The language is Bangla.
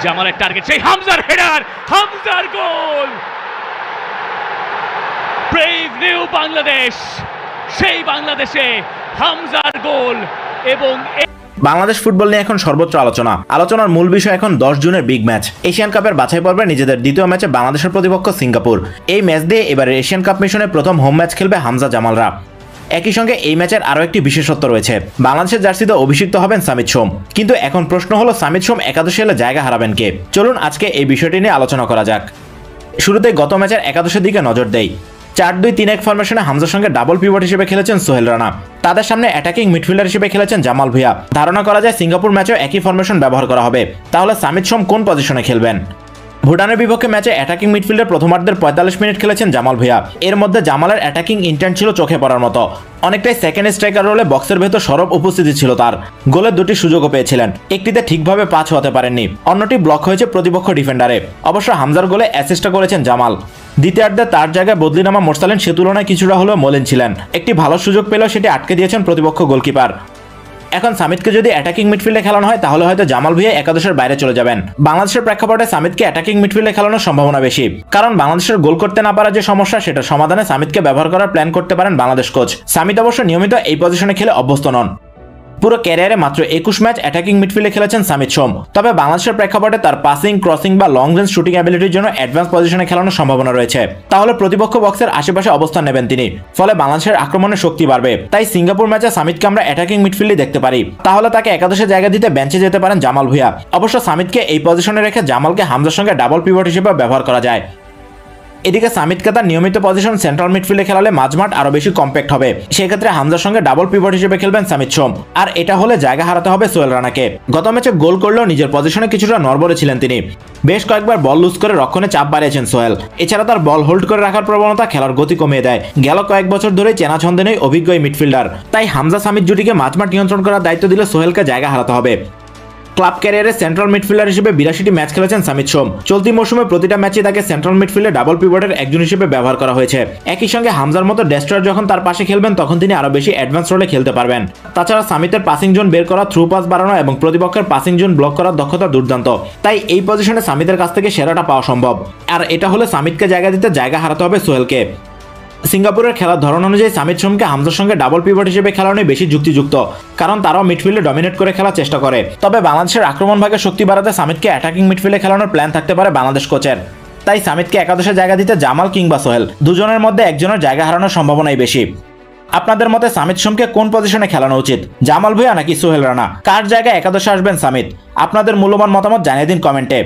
জামালের টার্গেট, সেই হামজার হেডার, হামজার গোল। ব্রেভ নিউ বাংলাদেশ, সেই বাংলাদেশে হামজার গোল। এবং বাংলাদেশ ফুটবল নিয়ে এখন সর্বোচ্চ আলোচনার মূল বিষয় এখন 10 জুনের বিগ ম্যাচ এশিয়ান কাপের বাছাই পর্বে নিজেদের দ্বিতীয় ম্যাচে বাংলাদেশের প্রতিপক্ষ সিঙ্গাপুর। এই ম্যাচ দিয়ে এবারের এশিয়ান কাপ মিশনে প্রথম হোম ম্যাচ খেলবে হামজা জামালরা। একই সঙ্গে এই ম্যাচের আরও একটি বিশেষত্ব রয়েছে, বাংলাদেশের জার্সিতে অভিষিক্ত হবেন সামিদ সোম। কিন্তু এখন প্রশ্ন হলো সামিদ সোম একাদশে এলে জায়গা হারাবেন কে? চলুন আজকে এই বিষয়টি নিয়ে আলোচনা করা যাক। শুরুতে গত ম্যাচের একাদশের দিকে নজর দেই। 4-2-3-1 ফরমেশনে হামজার সঙ্গে ডাবল পিভট হিসেবে খেলেছেন সোহেল রানা। তাদের সামনে অ্যাটাকিং মিডফিল্ডার হিসেবে খেলেছেন জামাল ভুঁইয়া। ধারণা করা যায় সিঙ্গাপুর ম্যাচেও একই ফরমেশন ব্যবহার করা হবে। তাহলে সামিদ সোম কোন পজিশনে খেলবেন? ভুটানের বিপক্ষে ম্যাচে অ্যাটাকিং মিডফিল্ডে প্রথমার্ধের 45 মিনিট খেলেছেন জামাল ভুঁইয়া। এর মধ্যে জামালের অ্যাটাকিং ইন্টেন্ট ছিল চোখে পড়ার মতো। অনেকটাই সেকেন্ড স্ট্রাইকার রোলে বক্সের ভেতর সরব উপস্থিতি ছিল তার। গোলের দুটি সুযোগও পেয়েছিলেন, একটিতে ঠিকভাবে পাস হতে পারেননি, অন্যটি ব্লক হয়েছে প্রতিপক্ষ ডিফেন্ডারে। অবশ্য হামজার গোলে অ্যাসিস্টটা করেছেন জামাল। দ্বিতীয়ার্ধে তার জায়গায় বদলি নামা মোরসালিন সে তুলনায় কিছুটা হলেও মলিন ছিলেন। একটি ভালো সুযোগ পেলেও সেটি আটকে দিয়েছেন প্রতিপক্ষ গোলকিপার। এখন সামিদকে যদি অ্যাটাকিং মিডফিল্ডে খেলানো হয় তাহলে হয়তো জামাল ভুঁইয়া একাদশের বাইরে চলে যাবেন। বাংলাদেশের প্রেক্ষাপটে সামিদকে অ্যাটাকিং মিডফিল্ডে খেলানোর সম্ভাবনা বেশি, কারণ বাংলাদেশের গোল করতে না পারা যে সমস্যা সেটা সমাধানে সামিদকে ব্যবহার করার প্ল্যান করতে পারেন বাংলাদেশ কোচ। সামিদ অবশ্য নিয়মিত এই পজিশনে খেলে অভ্যস্ত নন। পুরো ক্যারিয়ারে মাত্র 21 ম্যাচ অ্যাটাকিং মিডফিল্ডে খেলেছেন সামিদ সোম। তবে বাংলাদেশের প্রেক্ষাপটে তার পাসিং, ক্রসিং বা লং রেঞ্জ শুটিং অ্যাবিলিটির জন্য অ্যাডভান্স পজিশনে খেলানোর সম্ভাবনা রয়েছে। তাহলে প্রতিপক্ষ বক্সের আশেপাশে অবস্থান নেবেন তিনি, ফলে বাংলাদেশের আক্রমণের শক্তি বাড়বে। তাই সিঙ্গাপুর ম্যাচে সামিদকে আমরা অ্যাটাকিং মিডফিল্ডে দেখতে পারি। তাহলে তাকে একাদশে জায়গা দিতে বেঞ্চে যেতে পারেন জামাল ভুঁইয়া। অবশ্য সামিদকে এই পজিশনে রেখে জামালকে হামজার সঙ্গে ডাবল পিভট হিসেবে ব্যবহার করা যায়। এদিকে সামিদকে তার নিয়মিত পজিশন সেন্ট্রাল মিডফিল্ডে খেলালে মাঝমাঠ আরো বেশি কম্প্যাক্ট হবে। সেক্ষেত্রে হামজার সঙ্গে ডাবল পিভট হিসেবে খেলবেন সামিদ সোম। আর এটা হলে জায়গা হারাতে হবে সোহেল রানাকে। গত ম্যাচে গোল করলেও নিজের পজিশনে কিছুটা নড়বড়ে ছিলেন তিনি। বেশ কয়েকবার বল লুজ করে রক্ষণে চাপ বাড়িয়েছেন সোহেল। এছাড়া তার বল হোল্ড করে রাখার প্রবণতা খেলার গতি কমিয়ে দেয়। গেল কয়েক বছর ধরে চেনা ছন্দে নেই অভিজ্ঞ এই মিডফিল্ডার। তাই হামজা সামিদ জুটিকে মাঝমাঠ নিয়ন্ত্রণ করার দায়িত্ব দিলে সোহেলকে জায়গা হারাতে হবে। ক্লাব ক্যারিয়ারে সেন্ট্রাল মিডফিল্ডার হিসেবে 82টি ম্যাচ খেলেছেন সামিদ সোম। চলতি মৌসুমে প্রতিটা ম্যাচে তাকে সেন্ট্রাল মিডফিল্ডে ডাবল পিভটের একজন হিসেবে ব্যবহার করা হয়েছে। একই সঙ্গে হামজার মতো ডেস্ট্রয়ার যখন তার পাশে খেলবেন তখন তিনি আরো বেশি অ্যাডভান্স রোলে খেলতে পারবেন। তাছাড়া সামিদের পাসিং জোন বের করা, থ্রু পাস বাড়ানো এবং প্রতিপক্ষের পাসিং জোন ব্লক করার দক্ষতা দুর্দান্ত। তাই এই পজিশনে সামিদের কাছ থেকে সেরাটা পাওয়া সম্ভব। আর এটা হলে সামিদকে জায়গা দিতে জায়গা হারাতে হবে সোহেলকে। সিঙ্গাপুরের খেলার ধরন অনুযায়ী সামিদ সোমকে হামজার সঙ্গে ডাবল পিভট হিসেবে খেলানোই বেশি যুক্তিযুক্ত, কারণ তারাও মিডফিল্ডে ডমিনেট করে খেলার চেষ্টা করে। তবে বাংলাদেশের আক্রমণ ভাগে শক্তি বাড়াতে সামিদকে অ্যাটাকিং মিডফিল্ডে খেলানোর প্ল্যান থাকতে পারে বাংলাদেশ কোচের। তাই সামিদকে একাদশে জায়গা দিতে জামাল কিংবা সোহেল দুজনের মধ্যে একজনের জায়গা হারানোর সম্ভাবনাই বেশি। আপনাদের মতে সামিদ সোমকে কোন পজিশনে খেলানো উচিত, জামাল ভুঁইয়া নাকি সোহেল রানা? কার জায়গায় একাদশে আসবেন সামিদ? আপনাদের মূল্যবান মতামত জানিয়ে দিন কমেন্টে।